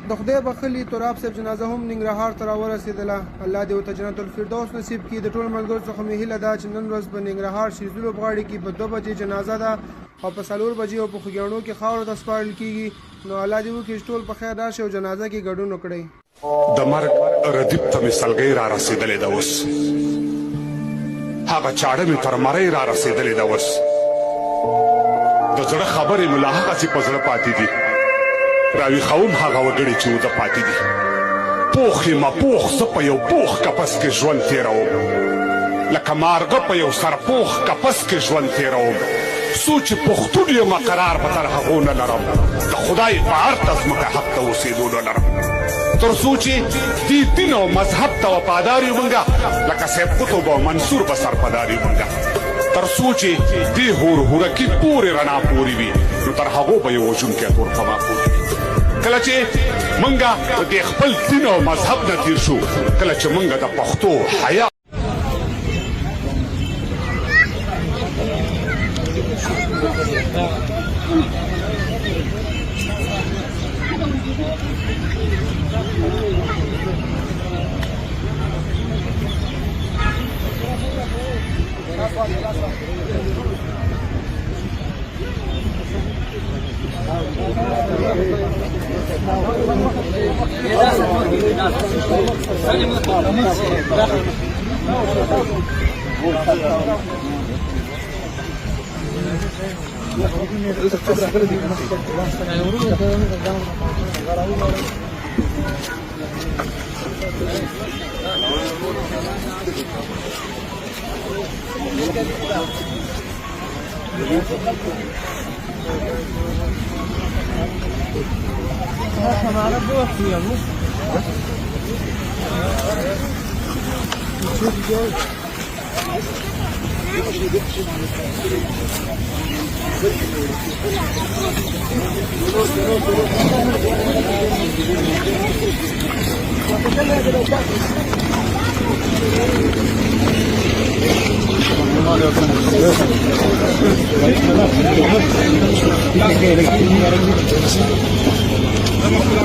د خدای بخښلي تراب صاحب جنازه هم ننګرهار ته راورسېدله. الله دې ورته جنت الفردوس نصیب کړي. د ټولو ملګرو څخه مې هیله ده چې نن ورځ په ننګرهار شیرزو لوبغاړي کې په 2 بجې جنازه ده او په 4 بجې او په خوږیاڼو کې خاورو ته سپارل کېږي. نو الله دې وکړي چې ټول په خیر راشي او جنازه کې ګډون وکړئ. د مرګ ردیب ته مې سلګۍ را رسېدلې ده اوس، هغه چاړه مې تر مرۍ را رسېدلې ده اوس. د زړه خبرې مې لا هغسې په زړه پاتې دي، راویښوم هغه وګړي چې اوده پاتې دي. پوخ یم پوخ، زه په یو پوخ کپس کې ژوند تېروم، لکه مارغه په یو سرپوخ کپس کې ژوند تېروم. څو چې پښتون یم قرار به تر هغو نه لرم، د خدای په هرته ځمکه حق ته اوسېدو نه لرم. تر څو چې دې دین او مذهب ته وفادار یو مونږه، لکه صاحب قطب او منصور به سرپدار یو مونږه. تر څو چې دې هورکي پورې رڼا پورې وي، نو تر هغو به یې وژونکی تور په ما پورې وي. کله چې مونږه د خپل دین او مذهب نه تېر شو، کله چې مونږه د پښتو حیا हमारा दोस्त ही है वो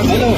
Hello.